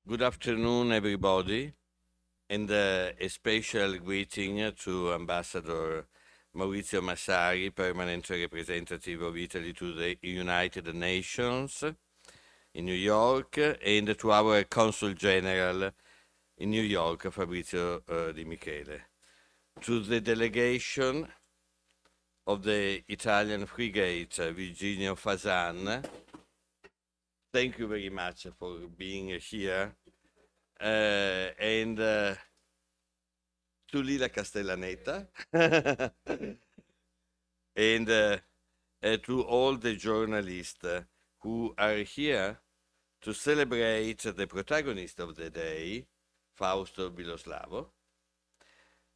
Good afternoon, everybody, and a special greeting to Ambassador Maurizio Massari, Permanent Representative of Italy to the United Nations in New York, and to our Consul General in New York, Fabrizio Di Michele. To the delegation of the Italian frigate Virginio Fasan, thank you very much for being here. And to Lila Castellaneta and to all the journalists who are here to celebrate the protagonist of the day, Fausto Biloslavo,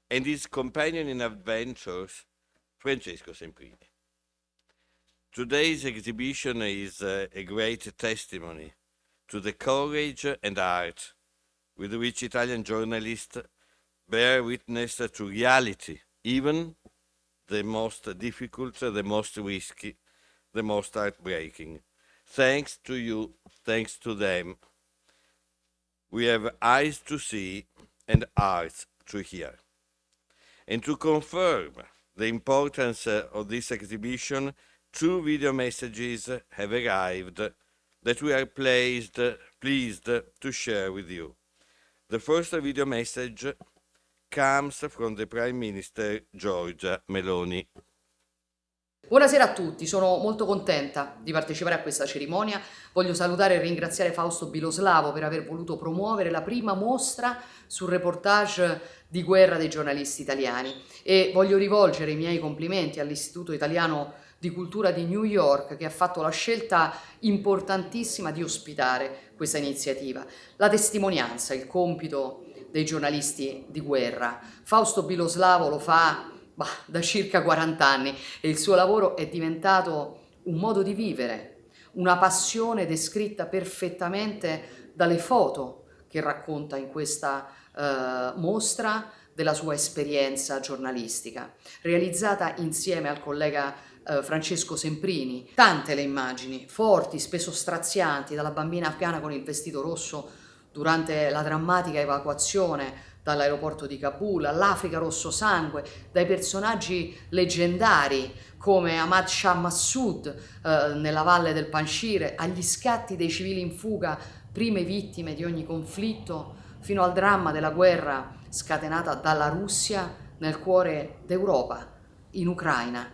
and his companion in adventures, Francesco Semprini. Today's exhibition is a great testimony to the courage and art with which Italian journalists bear witness to reality, even the most difficult, the most risky, the most heartbreaking. Thanks to you, thanks to them, we have eyes to see and hearts to hear. And to confirm the importance of this exhibition, 2 video messages have arrived that we are pleased to share with you. The first video message comes from the Prime Minister Giorgia Meloni. Buonasera a tutti, sono molto contenta di partecipare a questa cerimonia. Voglio salutare e ringraziare Fausto Biloslavo per aver voluto promuovere la prima mostra sul reportage di guerra dei giornalisti italiani e voglio rivolgere i miei complimenti all'Istituto Italiano di Cultura di New York che ha fatto la scelta importantissima di ospitare questa iniziativa. La testimonianza, il compito dei giornalisti di guerra. Fausto Biloslavo lo fa da circa 40 anni e il suo lavoro è diventato un modo di vivere, una passione descritta perfettamente dalle foto che racconta in questa mostra della sua esperienza giornalistica, realizzata insieme al collega Francesco Semprini. Tante le immagini, forti, spesso strazianti, dalla bambina afghana con il vestito rosso durante la drammatica evacuazione dall'aeroporto di Kabul, all'Africa rosso sangue, dai personaggi leggendari come Ahmad Shah Massoud nella valle del Panjshir, agli scatti dei civili in fuga, prime vittime di ogni conflitto, fino al dramma della guerra scatenata dalla Russia nel cuore d'Europa, in Ucraina.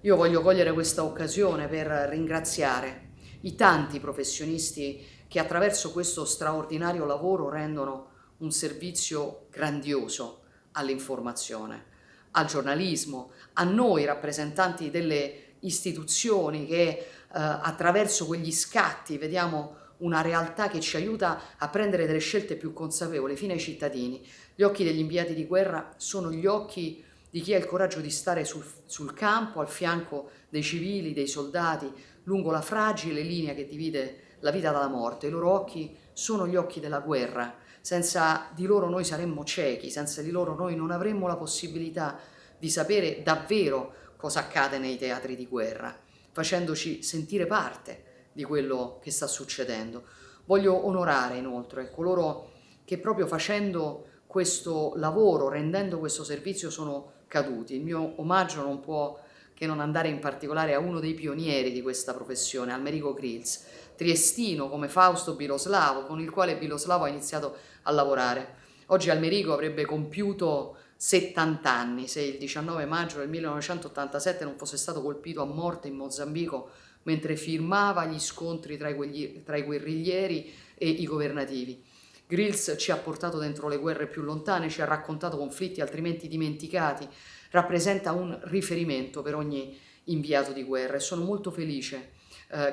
Io voglio cogliere questa occasione per ringraziare i tanti professionisti che attraverso questo straordinario lavoro rendono un servizio grandioso all'informazione, al giornalismo, a noi rappresentanti delle istituzioni che attraverso quegli scatti vediamo una realtà che ci aiuta a prendere delle scelte più consapevoli fino ai cittadini. Gli occhi degli inviati di guerra sono gli occhi di chi ha il coraggio di stare sul campo, al fianco dei civili, dei soldati, lungo la fragile linea che divide la vita dalla morte. I loro occhi sono gli occhi della guerra. Senza di loro noi saremmo ciechi, senza di loro noi non avremmo la possibilità di sapere davvero cosa accade nei teatri di guerra, facendoci sentire parte di quello che sta succedendo. Voglio onorare inoltre coloro che proprio facendo questo lavoro, rendendo questo servizio, sono caduti. Il mio omaggio non può che non andare in particolare a uno dei pionieri di questa professione, Almerico Grills, triestino come Fausto Biloslavo, con il quale Biloslavo ha iniziato a lavorare. Oggi Almerico avrebbe compiuto 70 anni se il 19 maggio del 1987 non fosse stato colpito a morte in Mozambico mentre firmava gli scontri tra i guerriglieri e i governativi. Grills ci ha portato dentro le guerre più lontane, ci ha raccontato conflitti altrimenti dimenticati, rappresenta un riferimento per ogni inviato di guerra e sono molto felice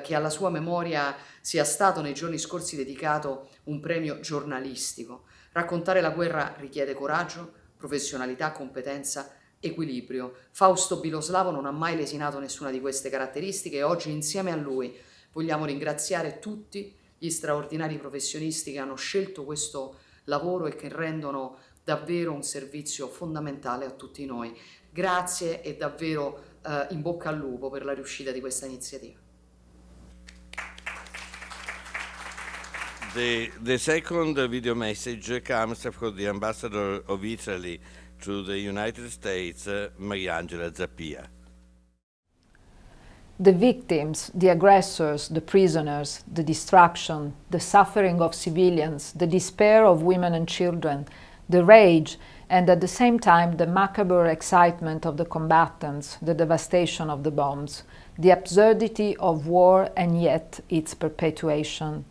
che alla sua memoria sia stato nei giorni scorsi dedicato un premio giornalistico. Raccontare la guerra richiede coraggio, professionalità, competenza, equilibrio. Fausto Biloslavo non ha mai lesinato nessuna di queste caratteristiche e oggi insieme a lui vogliamo ringraziare tutti gli straordinari professionisti che hanno scelto questo lavoro e che rendono davvero un servizio fondamentale a tutti noi. Grazie e davvero in bocca al lupo per la riuscita di questa iniziativa. The second video message comes from the ambassador of Italy to the United States, Mariangela Zappia. The victims, the aggressors, the prisoners, the destruction, the suffering of civilians, the despair of women and children, the rage, and at the same time the macabre excitement of the combatants, the devastation of the bombs, the absurdity of war and yet its perpetuation.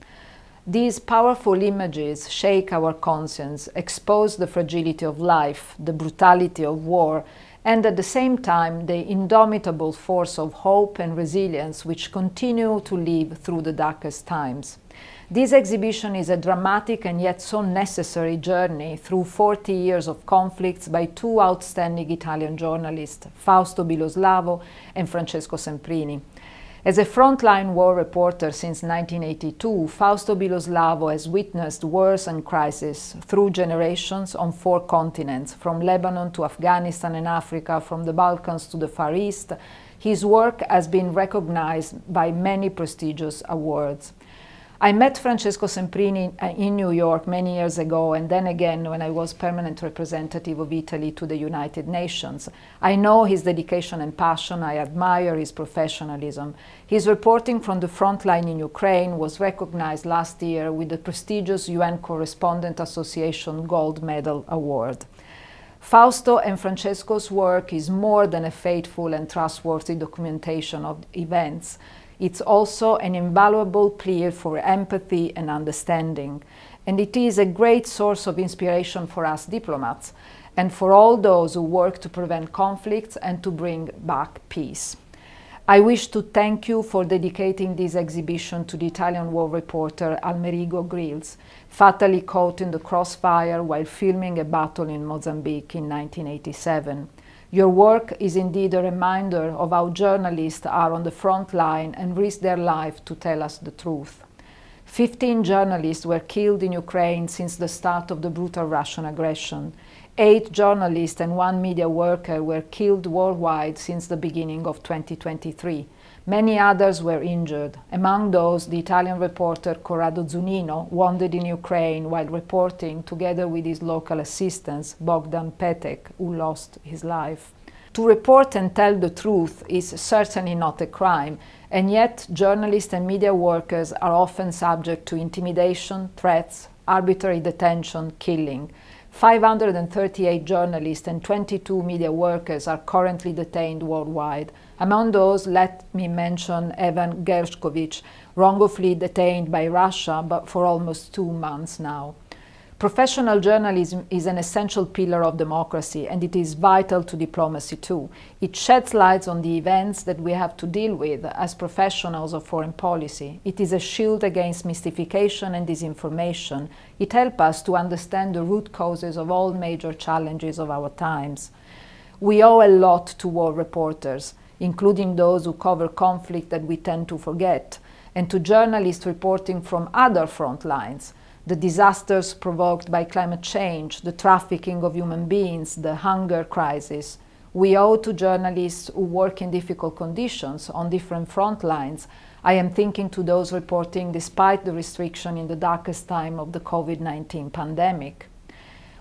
These powerful images shake our conscience, expose the fragility of life, the brutality of war, and at the same time the indomitable force of hope and resilience which continue to live through the darkest times. This exhibition is a dramatic and yet so necessary journey through 40 years of conflicts by two outstanding Italian journalists, Fausto Biloslavo and Francesco Semprini. As a frontline war reporter since 1982, Fausto Biloslavo has witnessed wars and crises through generations on 4 continents, from Lebanon to Afghanistan and Africa, from the Balkans to the Far East. His work has been recognized by many prestigious awards. I met Francesco Semprini in New York many years ago, and then again when I was permanent representative of Italy to the United Nations. I know his dedication and passion. I admire his professionalism. His reporting from the front line in Ukraine was recognized last year with the prestigious UN Correspondent Association Gold Medal Award. Fausto and Francesco's work is more than a faithful and trustworthy documentation of events. It's also an invaluable plea for empathy and understanding, and it is a great source of inspiration for us diplomats and for all those who work to prevent conflicts and to bring back peace. I wish to thank you for dedicating this exhibition to the Italian war reporter Almerigo Grills, fatally caught in the crossfire while filming a battle in Mozambique in 1987. Your work is indeed a reminder of how journalists are on the front line and risk their life to tell us the truth. 15 journalists were killed in Ukraine since the start of the brutal Russian aggression. 8 journalists and 1 media worker were killed worldwide since the beginning of 2023. Many others were injured. Among those, the Italian reporter Corrado Zunino, wounded in Ukraine while reporting together with his local assistants, Bogdan Petek, who lost his life. To report and tell the truth is certainly not a crime, and yet journalists and media workers are often subject to intimidation, threats, arbitrary detention, killing. 538 journalists and 22 media workers are currently detained worldwide. Among those, let me mention Evan Gershkovich, wrongfully detained by Russia but for almost 2 months now. Professional journalism is an essential pillar of democracy, and it is vital to diplomacy too. It sheds light on the events that we have to deal with as professionals of foreign policy. It is a shield against mystification and disinformation. It helps us to understand the root causes of all major challenges of our times. We owe a lot to war reporters, including those who cover conflict that we tend to forget, and to journalists reporting from other front lines. The disasters provoked by climate change, the trafficking of human beings, the hunger crisis. We owe to journalists who work in difficult conditions on different front lines. I am thinking to those reporting despite the restriction in the darkest time of the COVID-19 pandemic.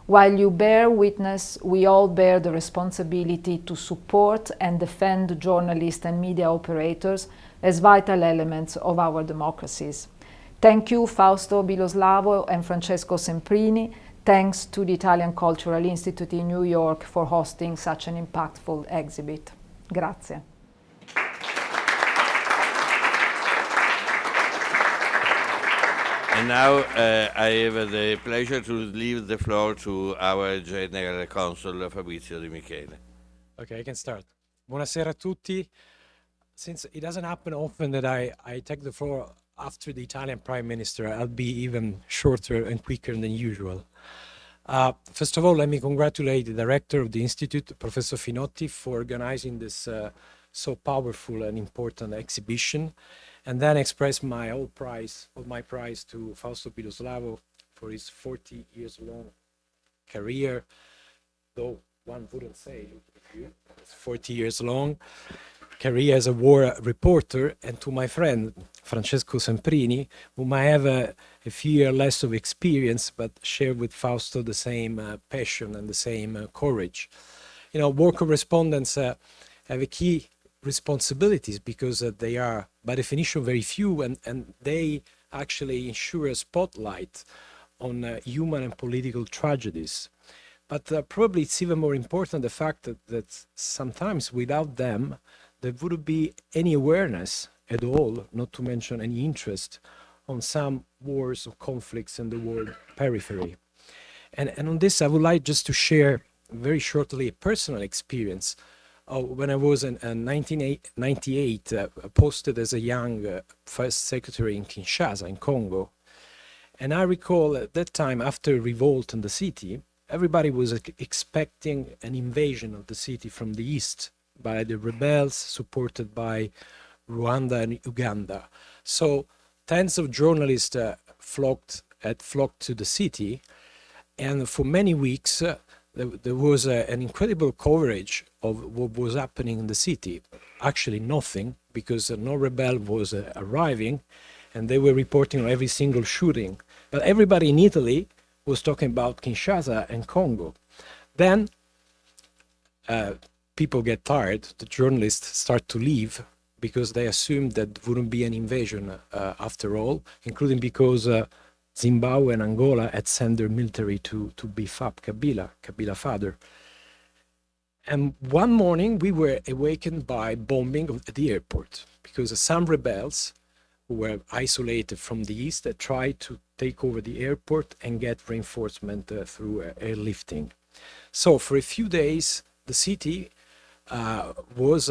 While you bear witness, we all bear the responsibility to support and defend journalists and media operators as vital elements of our democracies. Thank you, Fausto Biloslavo and Francesco Semprini. Thanks to the Italian Cultural Institute in New York for hosting such an impactful exhibit. Grazie. And now I have the pleasure to leave the floor to our General Consul Fabrizio Di Michele. Okay, I can start. Buonasera a tutti. Since it doesn't happen often that I take the floor after the Italian Prime Minister, I'll be even shorter and quicker than usual. First of all, let me congratulate the director of the Institute, Professor Finotti, for organizing this so powerful and important exhibition, and then express my prize to Fausto Biloslavo for his 40 years long career, though one wouldn't say it's 40 years long. career as a war reporter, and to my friend Francesco Semprini, whom I have a few years less of experience, but share with Fausto the same passion and the same courage. You know, war correspondents have a key responsibilities because they are, by definition, very few, and they actually ensure a spotlight on human and political tragedies. But probably it's even more important the fact that sometimes without them, there wouldn't be any awareness at all, not to mention any interest on some wars or conflicts in the world periphery. And on this, I would like just to share very shortly a personal experience. When I was in 1998, posted as a young first secretary in Kinshasa, in Congo. And I recall at that time, after revolt in the city, everybody was expecting an invasion of the city from the east by the rebels supported by Rwanda and Uganda. So tens of journalists flocked to the city, and for many weeks there was an incredible coverage of what was happening in the city. Actually nothing, because no rebel was arriving, and they were reporting on every single shooting. But everybody in Italy was talking about Kinshasa and Congo. Then people get tired, the journalists start to leave because they assumed that there wouldn't be an invasion after all, including because Zimbabwe and Angola had sent their military to beef up Kabila father. And one morning we were awakened by bombing at the airport because some rebels who were isolated from the east tried to take over the airport and get reinforcement through airlifting. So for a few days, the city was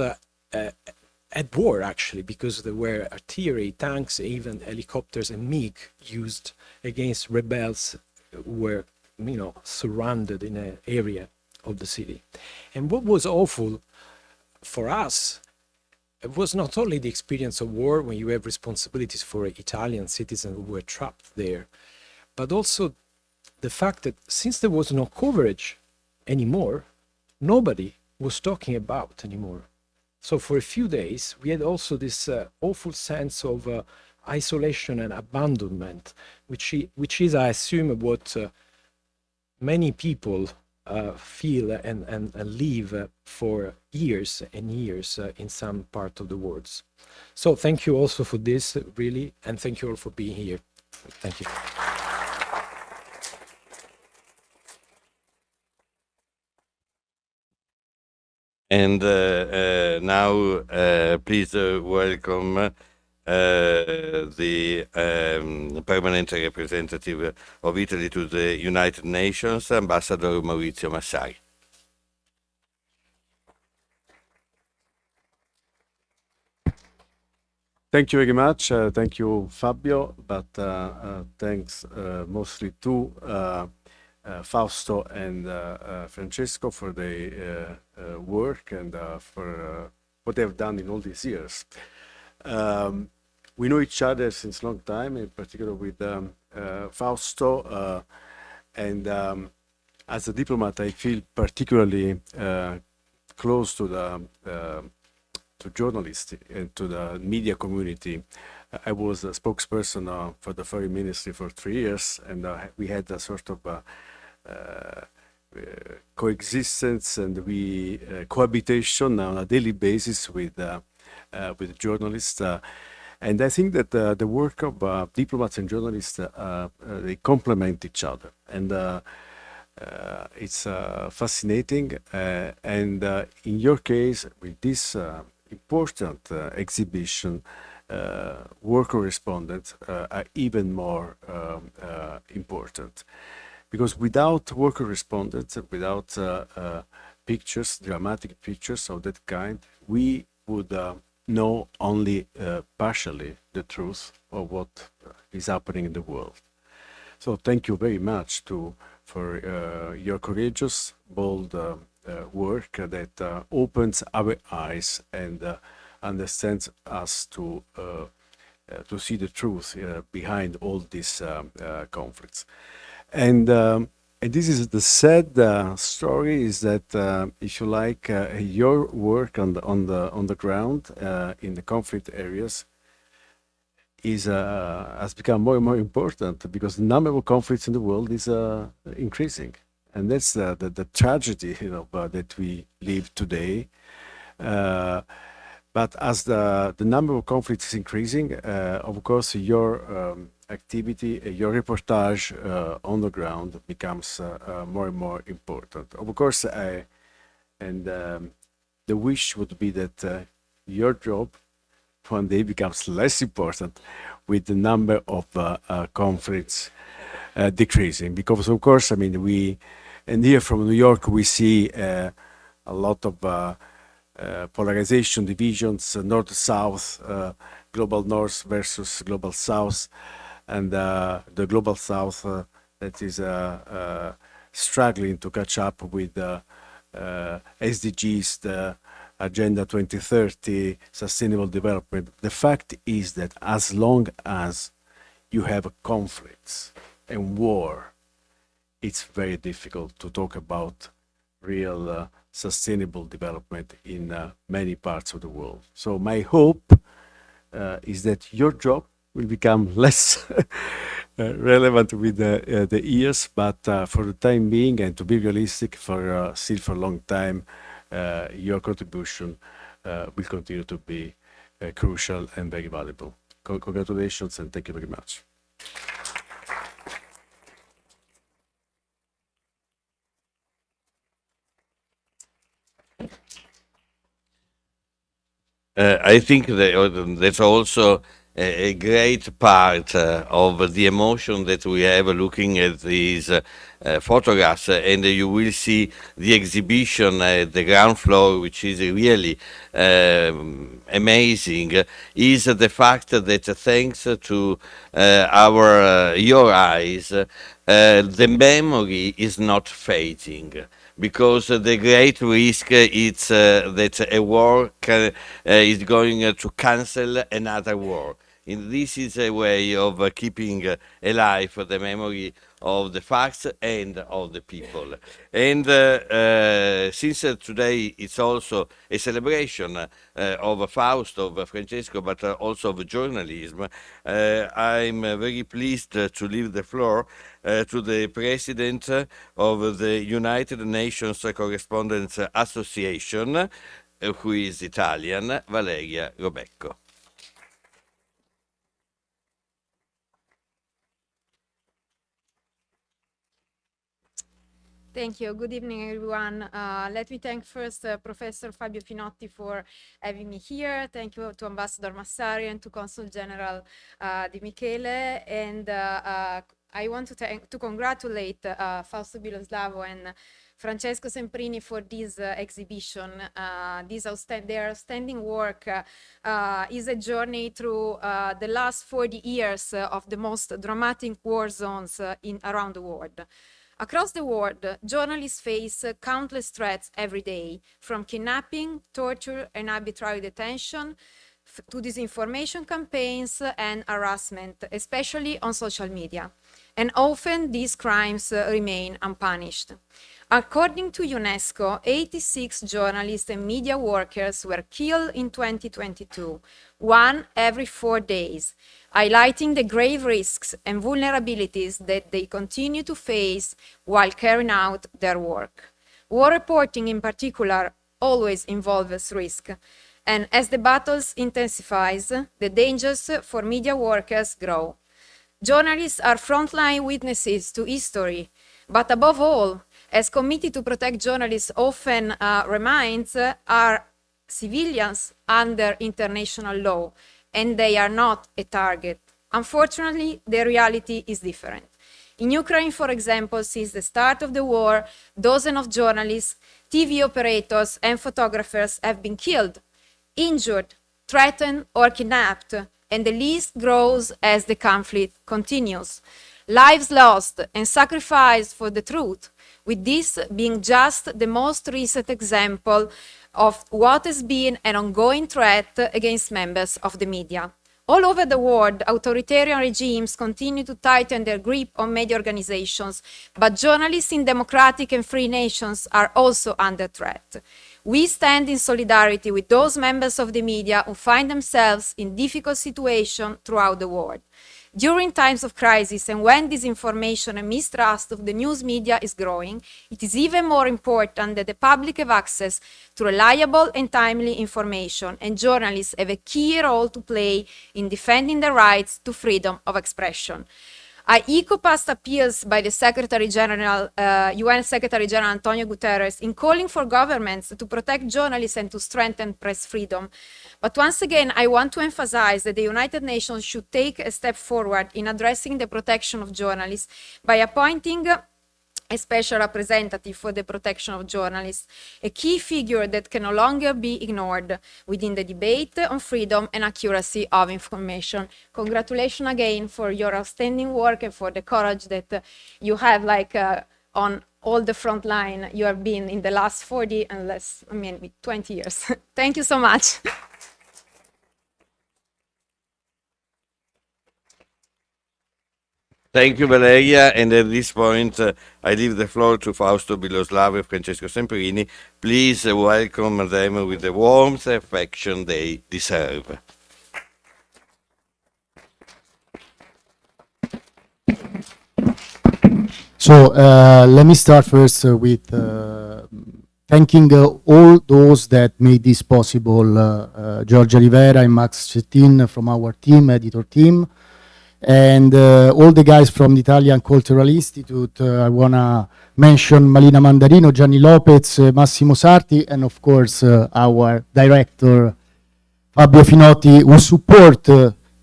at war, actually, because there were artillery, tanks, even helicopters and MiG used against rebels who were, you know, surrounded in an area of the city. And what was awful for us, it was not only the experience of war when you have responsibilities for Italian citizens who were trapped there, but also the fact that since there was no coverage anymore, nobody was talking about anymore. So for a few days, we had also this awful sense of isolation and abandonment, which is, I assume, what many people feel and live for years and years in some part of the world. So thank you also for this, really, and thank you all for being here. Thank you. And now, please welcome the permanent representative of Italy to the United Nations, Ambassador Maurizio Massari. Thank you very much. Thank you, Fabio. But thanks mostly to Fausto and Francesco for their work and for what they've done in all these years. We know each other since a long time, in particular with Fausto. And as a diplomat, I feel particularly close to the to journalists and to the media community. I was a spokesperson for the Foreign Ministry for 3 years, and we had a sort of coexistence and cohabitation on a daily basis with journalists. And I think that the work of diplomats and journalists, they complement each other. And it's fascinating. And in your case, with this important exhibition, war correspondents are even more important. Because without war correspondents, without pictures, dramatic pictures of that kind, we would know only partially the truth of what is happening in the world. So thank you very much for your courageous, bold work that opens our eyes and understands us to see the truth behind all these conflicts. And And this is the sad story is that if you like your work on the ground in the conflict areas is has become more and more important because the number of conflicts in the world is increasing, and that's the tragedy that we live today. But as the number of conflicts is increasing, of course, your activity, your reportage on the ground becomes more and more important. Of course, the wish would be that your job one day becomes less important with the number of conflicts decreasing. Because, of course, I mean, and here from New York, we see a lot of polarization, divisions, north-south, global north versus global south, and the global south that is struggling to catch up with SDGs, the Agenda 2030, Sustainable Development. The fact is that as long as you have conflicts and war, it's very difficult to talk about real sustainable development in many parts of the world. So my hope is that your job will become less relevant with the years, but for the time being, and to be realistic, for still for a long time, your contribution will continue to be crucial and very valuable. Congratulations and thank you very much. I think that that's also a great part of the emotion that we have looking at these photographs, and you will see the exhibition at the ground floor, which is really amazing, is the fact that thanks to your eyes, the memory is not fading, because the great risk is that a war is going to cancel another war. And this is a way of keeping alive the memory of the facts and of the people. And since today it's also a celebration of Faust, of Francesco, but also of journalism, I'm very pleased to leave the floor to the president of the United Nations Correspondents Association, who is Italian, Valeria Robecco. Thank you. Good evening, everyone. Let me thank first Professor Fabio Finotti for having me here. Thank you to Ambassador Massari and to Consul General Di Michele. And I want to congratulate Fausto Biloslavo and Francesco Semprini for this exhibition. Their outstanding work is a journey through the last 40 years of the most dramatic war zones around the world. Across the world, journalists face countless threats every day, from kidnapping, torture, and arbitrary detention, to disinformation campaigns and harassment, especially on social media. And often these crimes remain unpunished. According to UNESCO, 86 journalists and media workers were killed in 2022, one every 4 days, highlighting the grave risks and vulnerabilities that they continue to face while carrying out their work. War reporting in particular always involves risk, and as the battles intensifies, the dangers for media workers grow. Journalists are frontline witnesses to history, but above all, as Committee to Protect Journalists often reminds, are civilians under international law, and they are not a target. Unfortunately, the reality is different. In Ukraine, for example, since the start of the war, dozens of journalists, TV operators, and photographers have been killed, injured, threatened, or kidnapped, and the list grows as the conflict continues. Lives lost and sacrificed for the truth, with this being just the most recent example of what has been an ongoing threat against members of the media. All over the world, authoritarian regimes continue to tighten their grip on media organizations, but journalists in democratic and free nations are also under threat. We stand in solidarity with those members of the media who find themselves in difficult situations throughout the world. During times of crisis and when disinformation and mistrust of the news media is growing, it is even more important that the public have access to reliable and timely information, and journalists have a key role to play in defending the rights to freedom of expression. I echo past appeals by the UN Secretary General Antonio Guterres in calling for governments to protect journalists and to strengthen press freedom. But once again, I want to emphasize that the United Nations should take a step forward in addressing the protection of journalists by appointing a special representative for the protection of journalists, a key figure that can no longer be ignored within the debate on freedom and accuracy of information. Congratulations again for your outstanding work and for the courage that you have, on all the front line you have been in the last 20 years. Thank you so much. Thank you, Valeria. And at this point, I leave the floor to Fausto Biloslavo and Francesco Semperini. Please welcome them with the warmth and affection they deserve. So let me start first with thanking all those that made this possible. Giorgia Rivera and Max Cettin from our team, editor team, and all the guys from the Italian Cultural Institute. I want to mention Malina Mandarino, Gianni Lopez, Massimo Sarti, and of course our director, Fabio Finotti, who support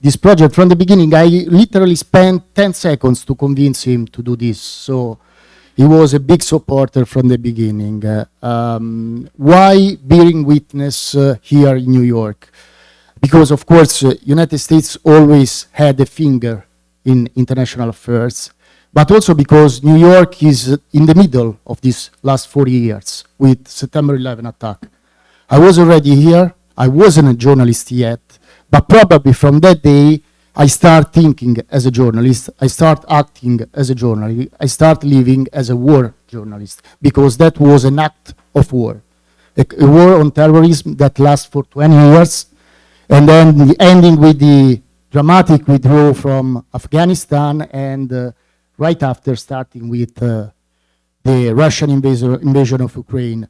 this project from the beginning. I literally spent 10 seconds to convince him to do this. So he was a big supporter from the beginning. Why bearing witness here in New York? Because, of course, United States always had a finger in international affairs, but also because New York is in the middle of these last 40 years with September 11 attack. I was already here. I wasn't a journalist yet, but probably from that day, I start thinking as a journalist. I start acting as a journalist. I start living as a war journalist, because that was an act of war, a war on terrorism that lasts for 20 years. And then the ending with the dramatic withdrawal from Afghanistan, and right after starting with the Russian invasion of Ukraine.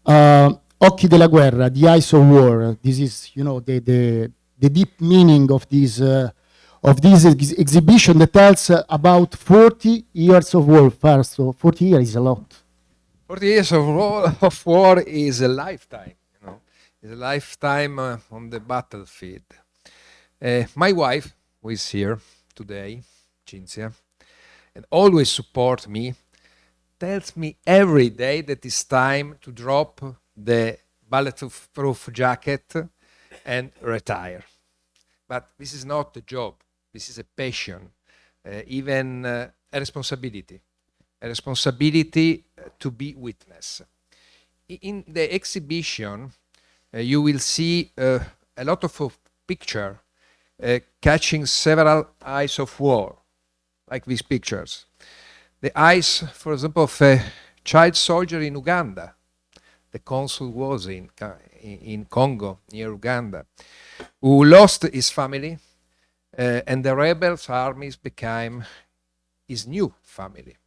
Occhi della guerra, the eyes of war. This is, the deep meaning of this exhibition that tells about 40 years of warfare. So 40 years is a lot. 40 years of war is a lifetime. It's a lifetime on the battlefield. My wife, who is here today, Cinzia, and always support me, tells me every day that it's time to drop the bulletproof jacket and retire. But this is not a job. This is a passion, even a responsibility to be witness. In the exhibition, you will see a lot of pictures catching several eyes of war, like these pictures. The eyes, for example, of a child soldier in Uganda. The consul was in Congo, near Uganda, who lost his family, and the rebels' armies became his new family.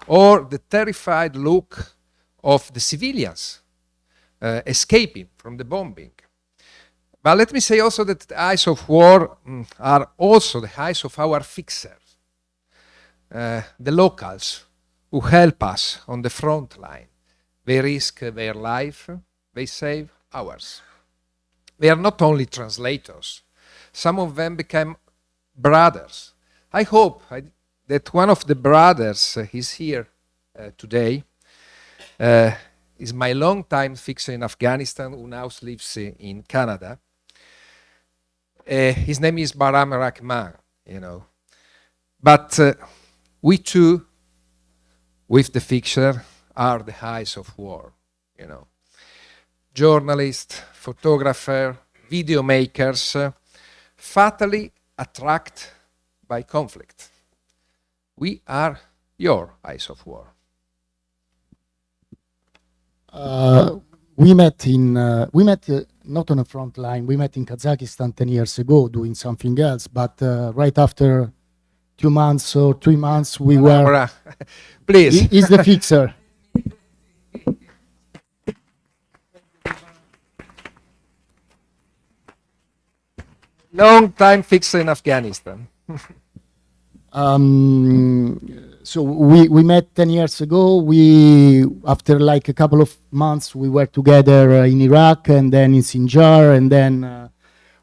Or the terrified look of the civilians escaping from the bombing. But let me say also that the eyes of war are also the eyes of our fixers, the locals who help us on the front line. They risk their life, they save ours. They are not only translators. Some of them became brothers. I hope that one of the brothers is here today. Is my long-time fixer in Afghanistan, who now lives in Canada. His name is Baram Rahman, But we too, with the fixer, are the eyes of war, Journalists, photographers, video makers, fatally attracted by conflict. We are your eyes of war. We met not on a front line. We met in Kazakhstan 10 years ago doing something else. But right after 2 months or 3 months, we were. Please. He's the fixer. Long time fixer in Afghanistan. So we met 10 years ago. After like a couple of months, we were together in Iraq and then in Sinjar, and then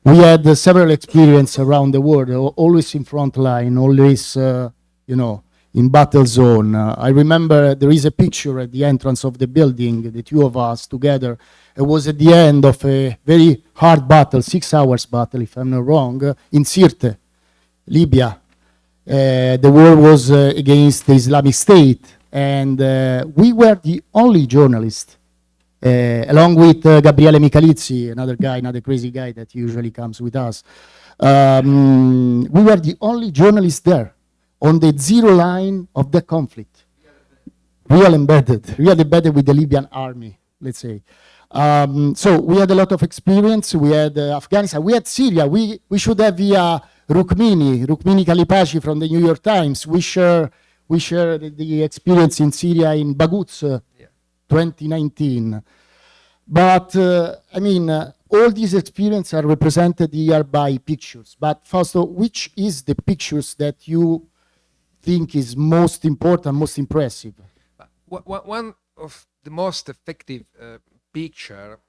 we had several experiences around the world, always in front line, always, in battle zone. I remember there is a picture at the entrance of the building, the two of us together. It was at the end of a very hard battle, 6 hours battle, if I'm not wrong, in Sirte, Libya. The war was against the Islamic State, and we were the only journalists, along with Gabriele Michalizzi, another crazy guy that usually comes with us. We were the only journalists there on the zero line of the conflict. Real embedded with the Libyan army, let's say. So we had a lot of experience. We had Afghanistan, we had Syria. We should have via Rukmini Kalipashi from the New York Times. We share the experience in Syria in Baghouz, 2019. But all these experiences are represented here by pictures. But Fausto, which is the pictures that you think is most important, most impressive? One of the most effective picture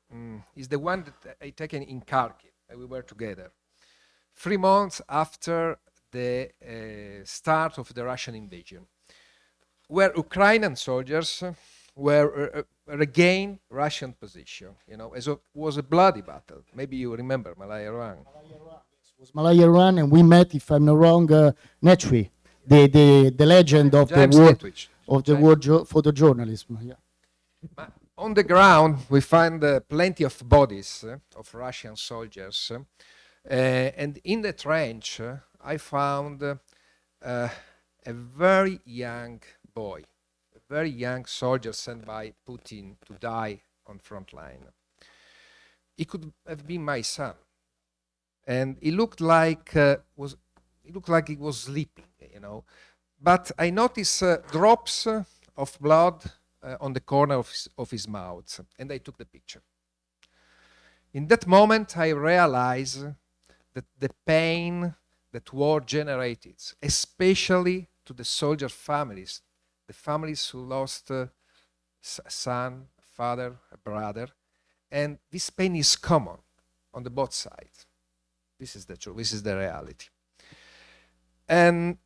is the one that I taken in Kharkiv. We were together 3 months after the start of the Russian invasion, where Ukrainian soldiers were regained Russian position. As it was a bloody battle. Maybe you remember Malaya Run. It was Malaya Run, and we met, if I'm not wrong, Netwi, the legend of James the war Netwich. of the war photojournalism. Yeah. On the ground, we find plenty of bodies of Russian soldiers. And in the trench, I found a very young boy, a very young soldier sent by Putin to die on front line. He could have been my son, and he looked like he was sleeping, But I noticed drops of blood on the corner of his mouth, and I took the picture. In that moment, I realized that the pain that war generated, especially to the soldier families, the families who lost a son, a father, a brother, and this pain is common on the both sides. This is the truth. This is the reality. And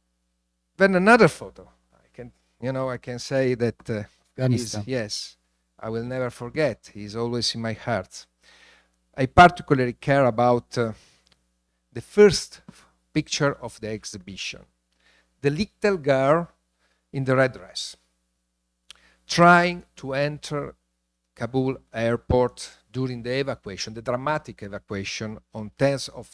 then another photo. I can say that yes, I will never forget. He's always in my heart. I particularly care about the first picture of the exhibition. The little girl in the red dress, trying to enter Kabul airport during the evacuation, the dramatic evacuation on tens of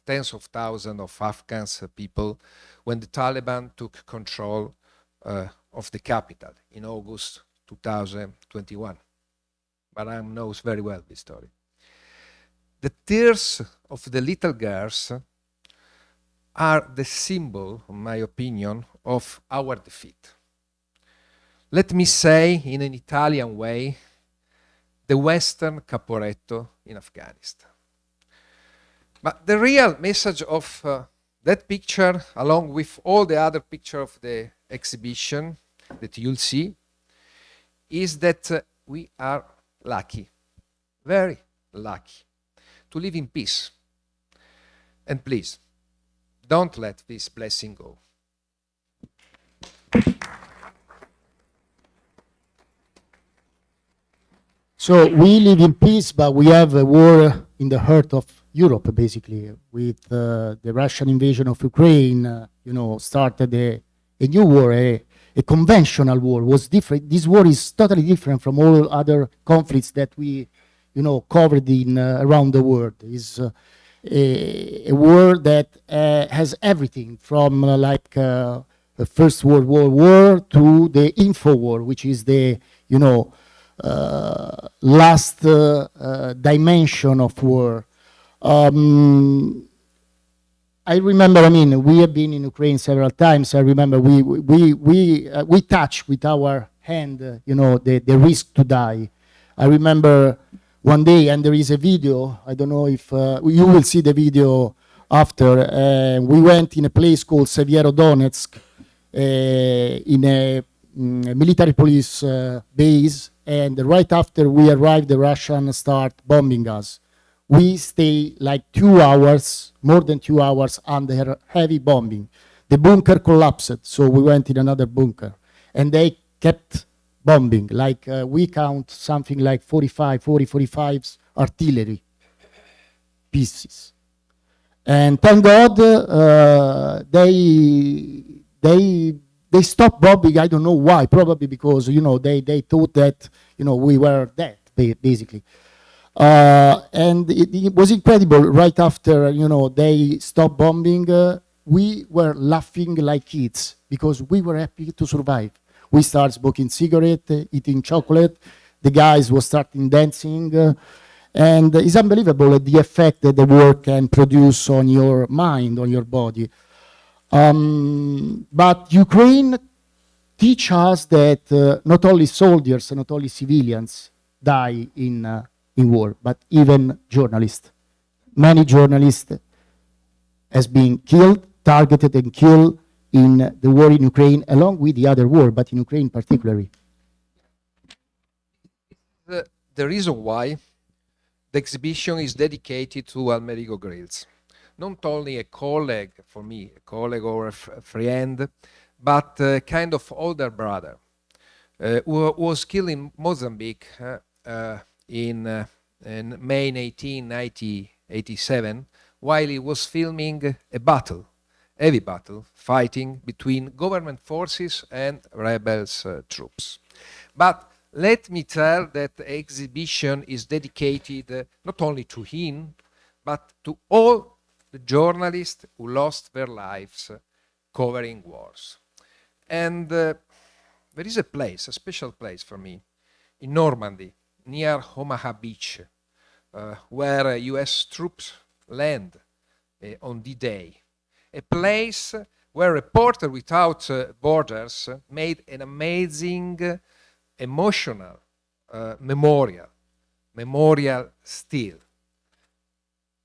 thousands of Afghans people when the Taliban took control of the capital in August 2021. Baram knows very well this story. The tears of the little girls are the symbol, in my opinion, of our defeat. Let me say in an Italian way, the Western Caporetto in Afghanistan. But the real message of that picture, along with all the other pictures of the exhibition that you'll see, is that we are lucky, very lucky, to live in peace. And please, don't let this blessing go. So we live in peace, but we have a war in the heart of Europe, basically, with the Russian invasion of Ukraine. Started a new war, a conventional war. Was different. This war is totally different from all other conflicts that we, covered in around the world. a war that has everything from the First World War to the info war, which is the last dimension of war. I remember, I mean, we have been in Ukraine several times. I remember we touch with our hand, the risk to die. I remember one day, and there is a video. I don't know if you will see the video after. We went in a place called Sevierodonetsk, in a military police base, and right after we arrived, the Russians start bombing us. We stay like 2 hours, more than 2 hours under heavy bombing. The bunker collapsed, so we went in another bunker. And they kept bombing, like we count something like 45 artillery pieces. And thank God they stopped bombing. I don't know why, probably because, they thought that, we were dead, basically. And it was incredible. Right after, they stopped bombing, we were laughing like kids because we were happy to survive. We started smoking cigarette, eating chocolate. The guys were starting dancing. And it's unbelievable the effect that the work can produce on your mind, on your body. But Ukraine teach us that not only soldiers, not only civilians die in war, but even journalists. Many journalists has been killed, targeted and killed in the war in Ukraine, along with the other war, but in Ukraine particularly. The reason why the exhibition is dedicated to Amerigo Grills. Not only a colleague for me, a colleague or a friend, but a kind of older brother who was killed in Mozambique in May 18, 1987, while he was filming a battle, heavy battle, fighting between government forces and rebels troops. But let me tell that the exhibition is dedicated not only to him, but to all the journalists who lost their lives covering wars. And there is a place, a special place for me, in Normandy, near Omaha Beach, where US troops land on D-Day. A place where Reporters Without Borders made an amazing, emotional memorial stele.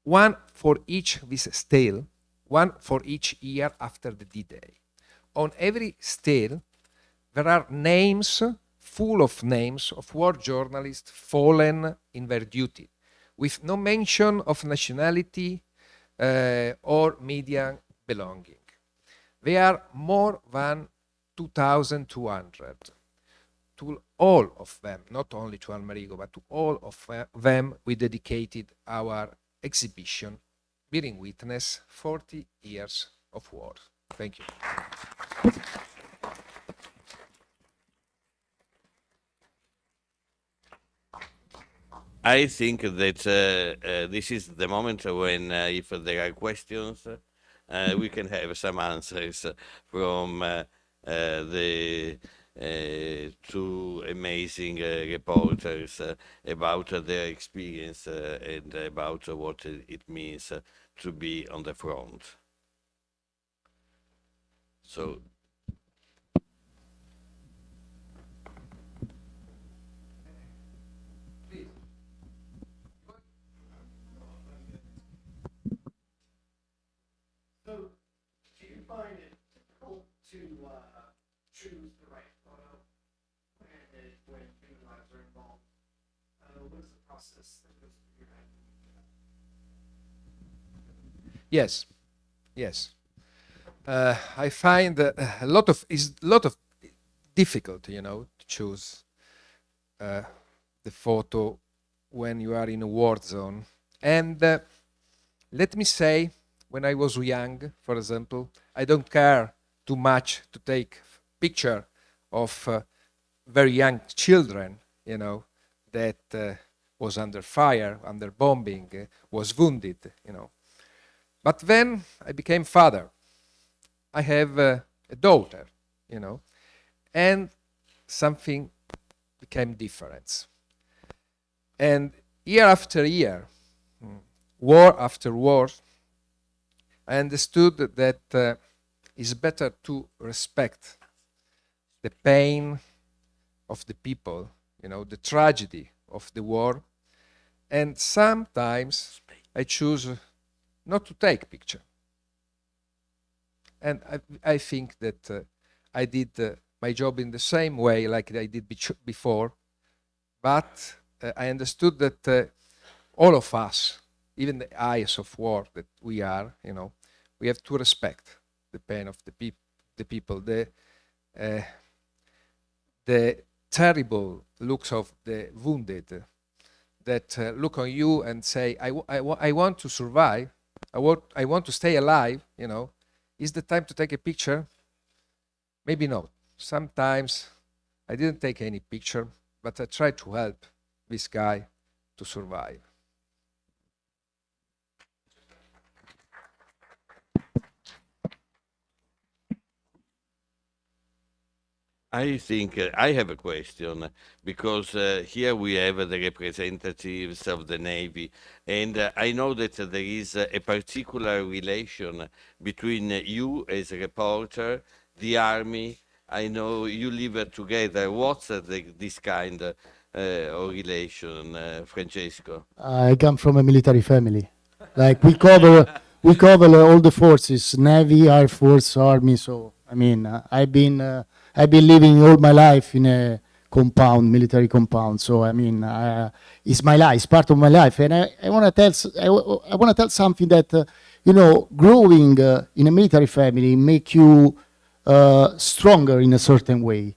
One for each this stele, one for each year after the D-Day. On every stele, there are names, full of names of war journalists fallen in their duty, with no mention of nationality or media belonging. There are more than 2,200. To all of them, not only to Almerigo, but to all of them, we dedicated our exhibition, bearing witness 40 years of war. Thank you. I think that this is the moment when, if there are questions, we can have some answers from the two amazing reporters about their experience and about what it means to be on the front. So. So, do you find it difficult to choose the right photo when human lives are involved? What is the process that goes through your head? Yes, yes. I find a lot of difficult, to choose the photo when you are in a war zone. And let me say, when I was young, for example, I don't care too much to take picture of very young children, that was under fire, under bombing, was wounded, But then I became father. I have a daughter, you know, and something became different. And year after year, war after war, I understood that it's better to respect the pain of the people, you know, the tragedy of the war. And sometimes I choose not to take picture. And I think that I did my job in the same way like I did before, but I understood that all of us, even the eyes of war that we are, you know, we have to respect the pain of the people, the terrible looks of the wounded that look on you and say, I want to survive, I want to stay alive, you know. Is the time to take a picture? Maybe not. Sometimes I didn't take any picture, but I tried to help this guy to survive. I think I have a question because here we have the representatives of the Navy, and I know that there is a particular relation between you as a reporter, the Army. I know you live together. What's this kind of relation, Francesco? I come from a military family. Like we cover all the forces, Navy, Air Force, Army. So I mean, I've been living all my life in a compound, military compound. So I mean, it's my life, it's part of my life. And I want to I want to tell something that you know, growing in a military family make you stronger in a certain way.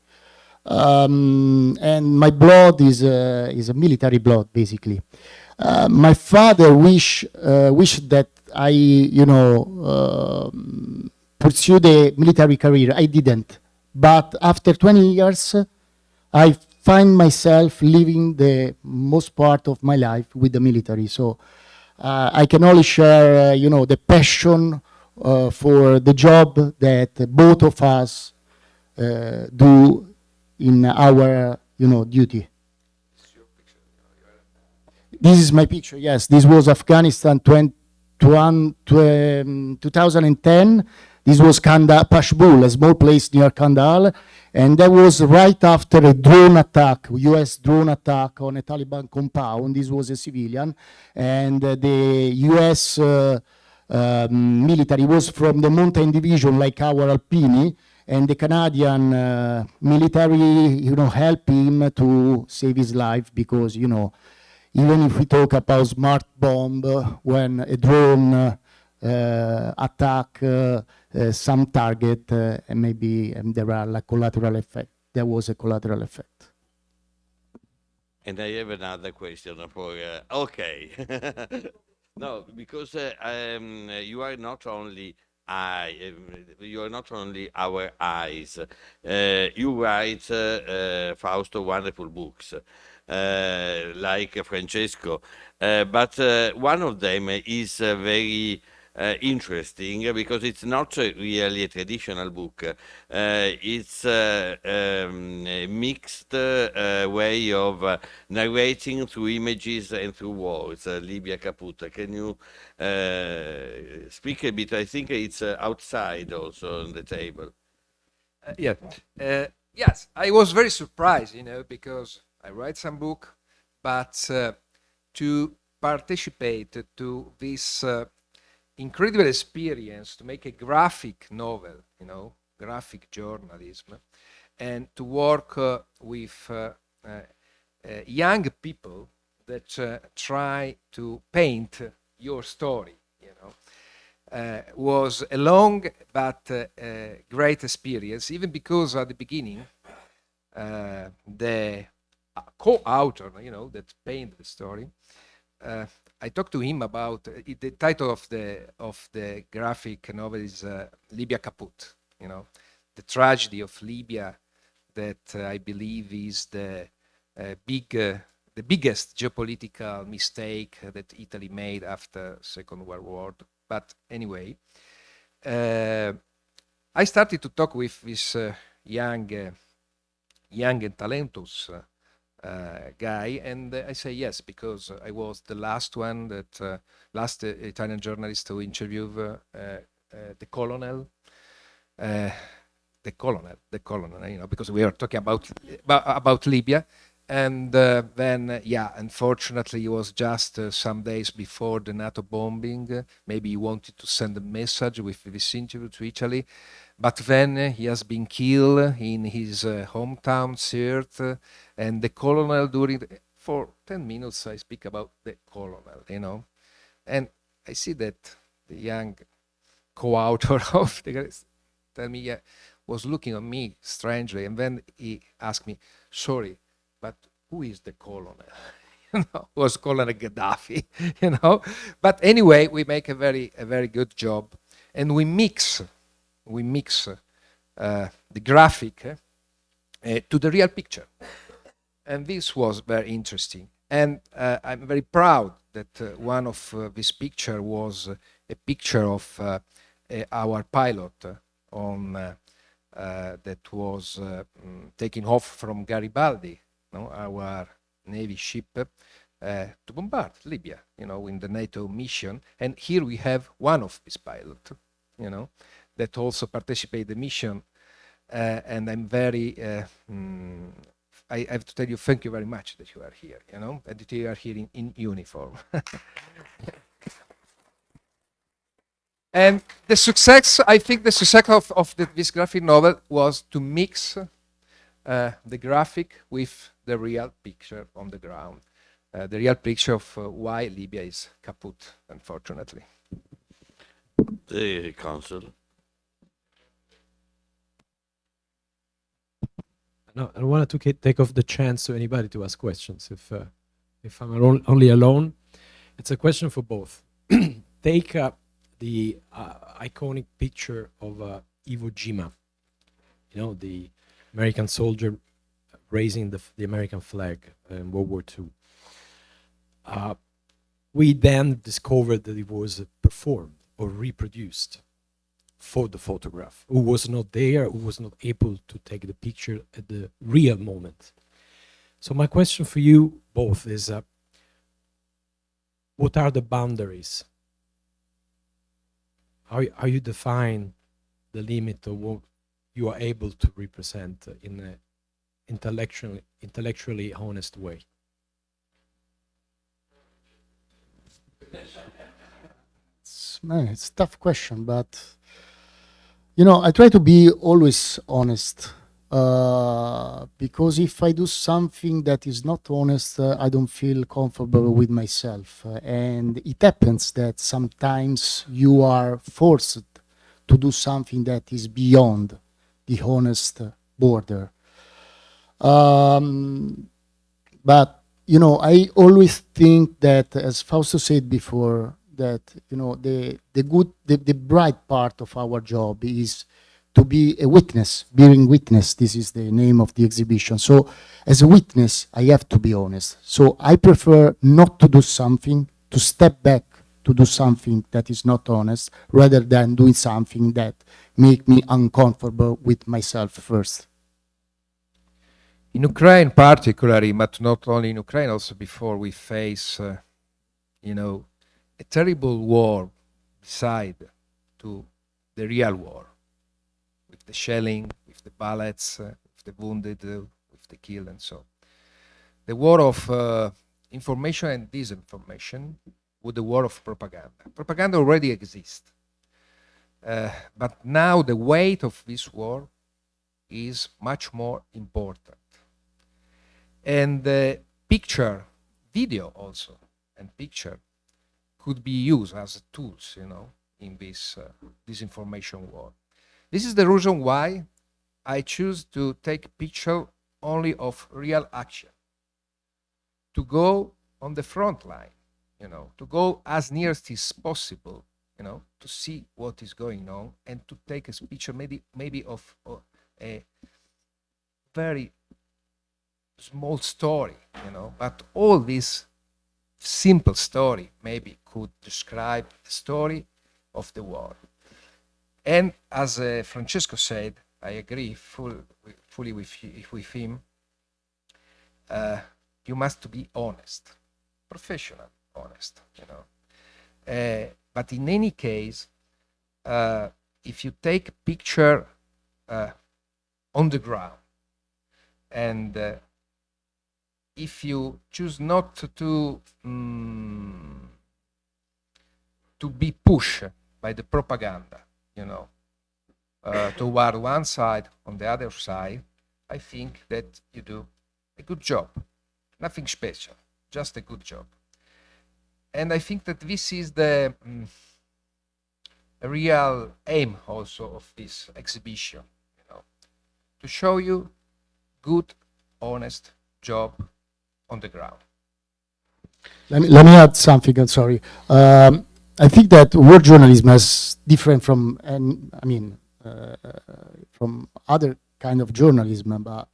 And my blood is a military blood, basically. My father wished that I, you know, pursue the military career. I didn't. But after 20 years, I find myself living the most part of my life with the military. So I can only share, you know, the passion for the job that both of us do in our, you know, duty. This is my picture, yes. This was Afghanistan 2010. This was Pashbul, a small place near Kandahar. And that was right after a drone attack, US drone attack on a Taliban compound. This was a civilian. And the US military was from the mountain division like our Alpini. And the Canadian military, you know, helped him to save his life because, you know, even if we talk about smart bomb, when a drone attack some target, and maybe there are like collateral effect. There was a collateral effect. And I have another question for, okay. No, because you are not only you are not only our eyes. You write, Fausto, wonderful books, like Francesco, but one of them is very interesting because it's not really a traditional book. It's a mixed way of narrating through images and through words. Libia Caputa, can you speak a bit? I think it's outside also on the table. Yeah. Yes, I was very surprised, you know, because I write some book, but to participate to this incredible experience to make a graphic novel, you know, graphic journalism, and to work with young people that try to paint your story, you know, was a long but great experience, even because at the beginning, the co-author, you know, that painted the story, I talked to him about the title of the graphic novel is Libya Kaput, you know, the tragedy of Libya that I believe is the biggest geopolitical mistake that Italy made after Second World War. But anyway, I started to talk with this young and talentless guy, and I say yes because I was the last one that last Italian journalist to interview the colonel. The colonel, you know, because we are talking about Libya, and then, yeah, unfortunately, it was just some days before the NATO bombing. Maybe he wanted to send a message with this interview to Italy, but then he has been killed in his hometown, Sirte, and the colonel for 10 minutes I speak about the colonel, you know, and I see that the young co-author of the guys tell me, yeah, was looking at me strangely, and then he asked me, sorry, but who is the colonel? You know, was Colonel Gaddafi, you know. But anyway, we make a very good job, and we mix the graphic to the real picture, and this was very interesting. And I'm very proud that one of this picture was a picture of our pilot on that was taking off from Garibaldi, no, our Navy ship, to bombard Libya, you know, in the NATO mission. And here we have one of these pilots, you know, that also participate the mission. And I'm very, I have to tell you, thank you very much that you are here, you know, and that you are here in uniform. And the success, I think the success of this graphic novel was to mix the graphic with the real picture on the ground, the real picture of why Libya is kaput, unfortunately. The Council. No, I wanted to take off the chance to anybody to ask questions. If I'm only alone, it's a question for both. Take the iconic picture of Iwo Jima, you know, the American soldier raising the American flag in World War II. We then discovered that it was performed or reproduced for the photograph. Who was not there, who was not able to take the picture at the real moment. So my question for you both is, what are the boundaries? How you define the limit of what you are able to represent in an intellectually honest way? It's a tough question, but you know, I try to be always honest, because if I do something that is not honest, I don't feel comfortable with myself. And it happens that sometimes you are forced to do something that is beyond the honest border. But, you know, I always think that, as Fausto said before, that, you know, the bright part of our job is to be a witness, bearing witness. This is the name of the exhibition. So as a witness, I have to be honest. So I prefer not to do something, to step back, to do something that is not honest, rather than doing something that make me uncomfortable with myself first. In Ukraine particularly, but not only in Ukraine, also before we face, you know, a terrible war beside to the real war, with the shelling, with the bullets, with the wounded, with the killed, and so. The war of information and disinformation, with the war of propaganda. Propaganda already exists. But now the weight of this war is much more important. And the picture, video also, and picture could be used as tools, you know, in this disinformation war. This is the reason why I choose to take picture only of real action, to go on the front line, you know, to go as near as possible, you know, to see what is going on and to take a picture maybe of a very small story, you know, but all this simple story maybe could describe the story of the war. And as Francesco said, I agree fully with him. You must be honest, professional, honest, but in any case, if you take a picture on the ground, and if you choose not to be pushed by the propaganda, toward one side, on the other side, I think that you do a good job. Nothing special, just a good job. And I think that this is the real aim also of this exhibition, to show you good, honest job on the ground. Let me add something. I'm sorry. I think that war journalism is different from, from other kind of journalism. But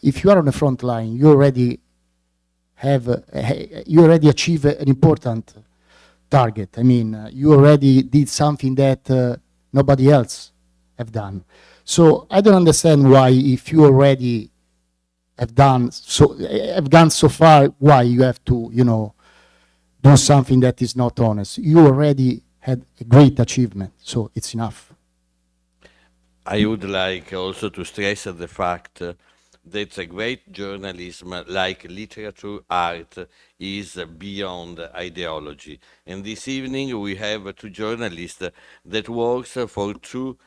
if you are on the front line, you already achieve an important target. I mean, you already did something that nobody else have done. So I don't understand why, if you already have gone so far, why you have to, do something that is not honest. You already had a great achievement, so it's enough. I would like also to stress the fact that a great journalism, like literature, art, is beyond ideology. And this evening we have two journalists that works for two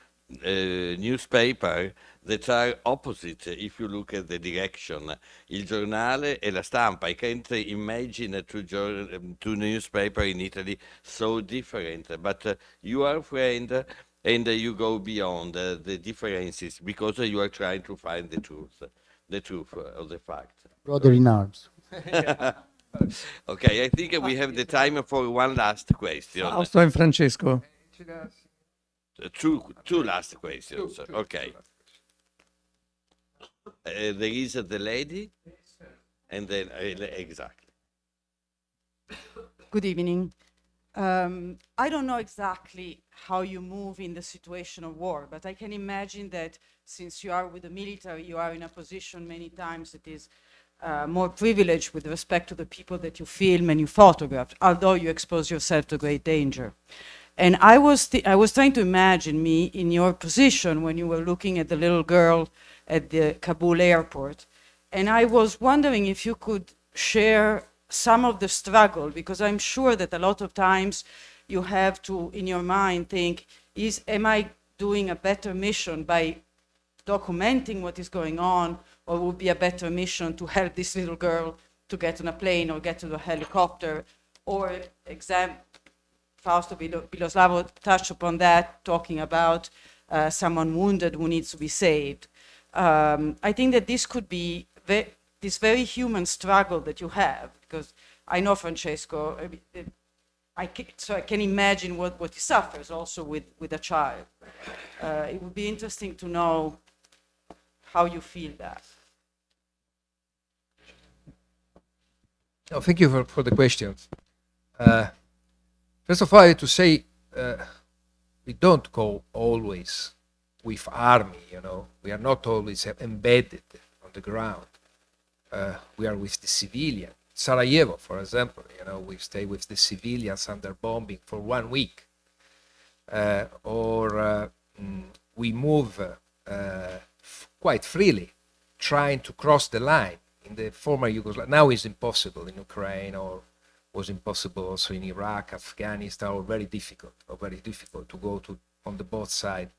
newspaper that are opposite if you look at the direction. Il Giornale e La Stampa. I can't imagine two newspaper in Italy so different, but you are friend and you go beyond the differences because you are trying to find the truth of the fact. Brother in arms. Okay, I think we have the time for one last question. Fausto and Francesco. Two last questions. Okay. There is the lady, and then exactly. Good evening. I don't know exactly how you move in the situation of war, but I can imagine that since you are with the military, you are in a position many times that is more privileged with respect to the people that you film and you photograph, although you expose yourself to great danger. And I was trying to imagine me in your position when you were looking at the little girl at the Kabul airport. And I was wondering if you could share some of the struggle, because I'm sure that a lot of times you have to, in your mind, think, am I doing a better mission by documenting what is going on, or would be a better mission to help this little girl to get on a plane or get to the helicopter? Or Fausto Biloslavo touched upon that, talking about someone wounded who needs to be saved. I think that this could be this very human struggle that you have, because I know Francesco, I can imagine what he suffers also with a child. It would be interesting to know how you feel that. No, thank you for the questions. First of all, I have to say, we don't go always with army, We are not always embedded on the ground. We are with the civilian. Sarajevo, for example, we stay with the civilians under bombing for 1 week. Or we move quite freely, trying to cross the line. In the former Yugoslavia, now it's impossible in Ukraine, or was impossible also in Iraq, Afghanistan, or very difficult to go to on the both side.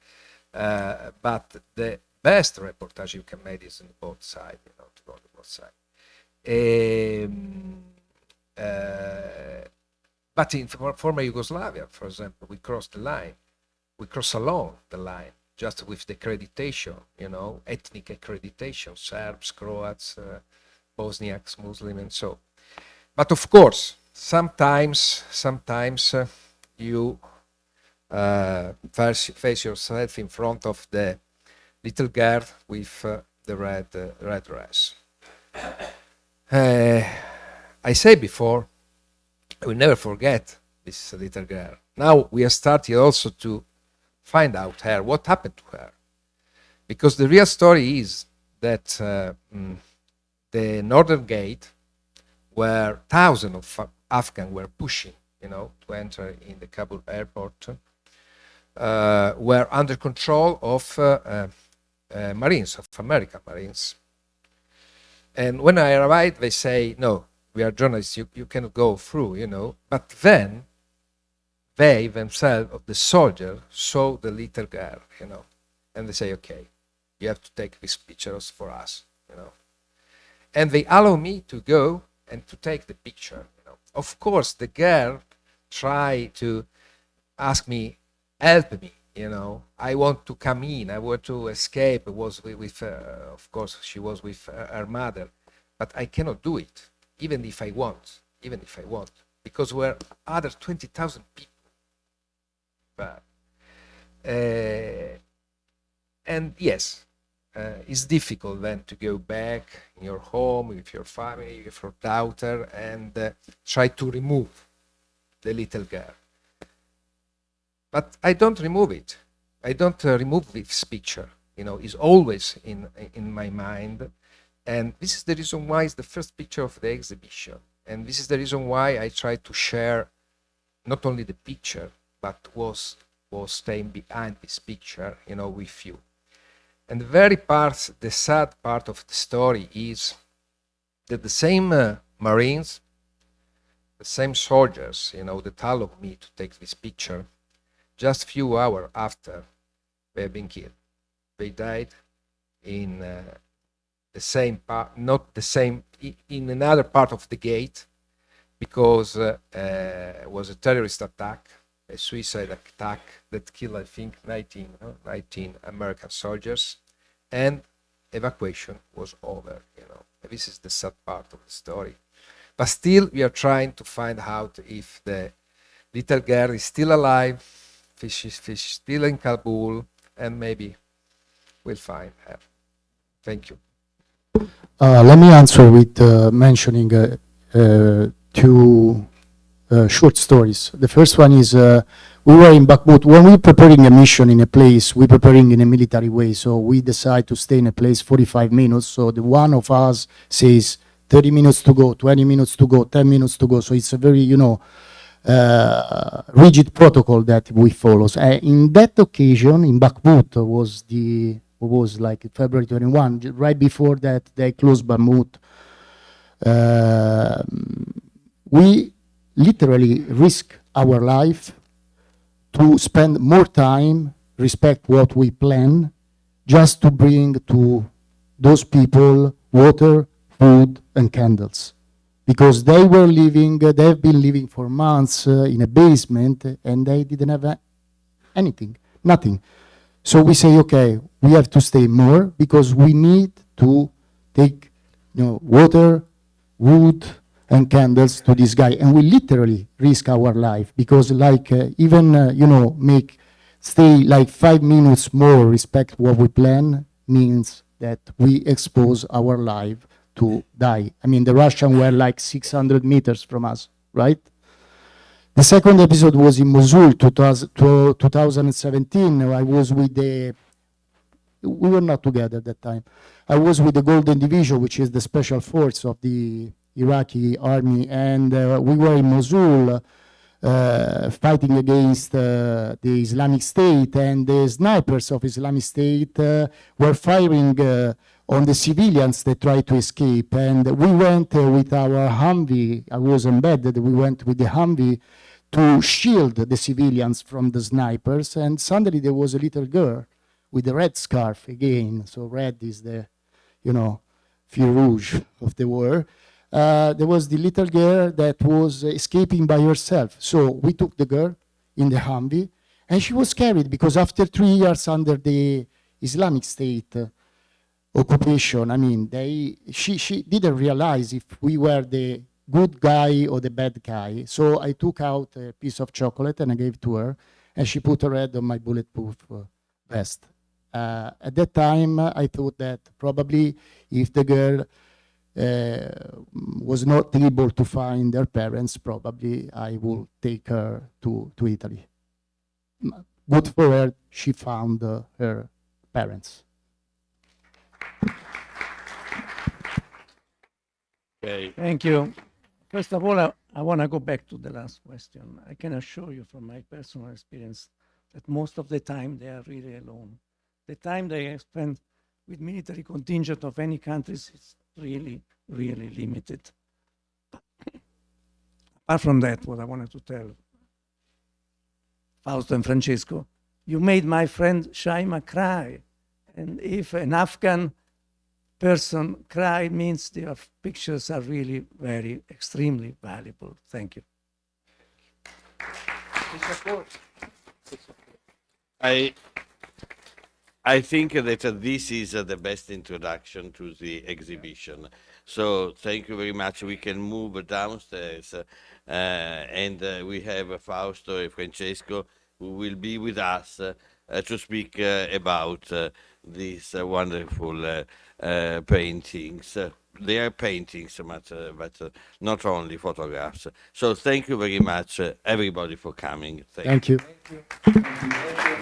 But the best reportage you can make is on the both side, to go on the both side. But in former Yugoslavia, for example, we crossed the line. We cross along the line, just with the accreditation, ethnic accreditation, Serbs, Croats, Bosniaks, Muslims, and so. But of course, sometimes you face yourself in front of the little girl with the red dress. I said before, I will never forget this little girl. Now we are starting also to find out her, what happened to her. Because the real story is that the northern gate, where thousands of Afghans were pushing, to enter in the Kabul airport, were under control of Marines, of American Marines. And when I arrived, they say, no, we are journalists, you cannot go through, But then they themselves, the soldiers, saw the little girl, and they say, okay, you have to take these pictures for us, And they allow me to go and to take the picture, Of course, the girl tried to ask me, help me, I want to come in, I want to escape. It was with of course, she was with her mother, but I cannot do it, even if I want, because we're other 20,000 people. But, and yes, it's difficult then to go back in your home with your family, with your daughter, and try to remove the little girl. But I don't remove it. I don't remove this picture. It's always in my mind. And this is the reason why it's the first picture of the exhibition. And this is the reason why I try to share not only the picture, but was staying behind this picture, with you. And the sad part of the story is that the same Marines, the same soldiers, that allowed me to take this picture, just a few hours after they have been killed. They died in the same part, not the same, in another part of the gate, because it was a terrorist attack, a suicide attack that killed, I think, 19 American soldiers, and evacuation was over, This is the sad part of the story. But still, we are trying to find out if the little girl is still alive, if she's still in Kabul, and maybe we'll find her. Thank you. Let me answer with mentioning two short stories. The first one is we were in Bakhmut. When we're preparing a mission in a place, we're preparing in a military way. So we decide to stay in a place 45 minutes. So the one of us says 30 minutes to go, 20 minutes to go, 10 minutes to go. So it's a very, rigid protocol that we follow. In that occasion, in Bakhmut, was like February 21, right before that they closed Bakhmut. We literally risk our life to spend more time, respect what we plan, just to bring to those people water, food, and candles. Because they've been living for months in a basement, and they didn't have anything, nothing. So we say, okay, we have to stay more because we need to take, water, wood, and candles to this guy, and we literally risk our life because, stay like 5 minutes more, respect what we plan, means that we expose our life to die. I mean, the Russians were like 600 meters from us, right? The second episode was in Mosul, 2017. I was with we were not together at that time. I was with the Golden Division, which is the special force of the Iraqi army, and we were in Mosul fighting against the Islamic State, and the snipers of Islamic State were firing on the civilians that tried to escape. And we went with our Humvee. I was embedded. We went with the Humvee to shield the civilians from the snipers. And suddenly there was a little girl with a red scarf again. So red is the, fil rouge of the war. There was the little girl that was escaping by herself. So we took the girl in the Humvee, and she was carried because after 3 years under the Islamic State occupation, I mean, she didn't realize if we were the good guy or the bad guy. So I took out a piece of chocolate and I gave it to her, and she put her head on my bulletproof vest. At that time, I thought that probably if the girl was not able to find her parents, probably I will take her to Italy. Good for her, she found her parents. Okay. Thank you. First of all, I want to go back to the last question. I can assure you from my personal experience that most of the time they are really alone. The time they spend with military contingent of any countries is really, really limited. Apart from that, what I wanted to tell Fausto and Francesco, you made my friend Shaima cry. And if an Afghan person cry, means their pictures are really very, extremely valuable. Thank you. I think that this is the best introduction to the exhibition. So thank you very much. We can move downstairs, and we have Fausto and Francesco who will be with us to speak about these wonderful paintings. They are paintings, but not only photographs. So thank you very much, everybody, for coming. Thank you. Thank you.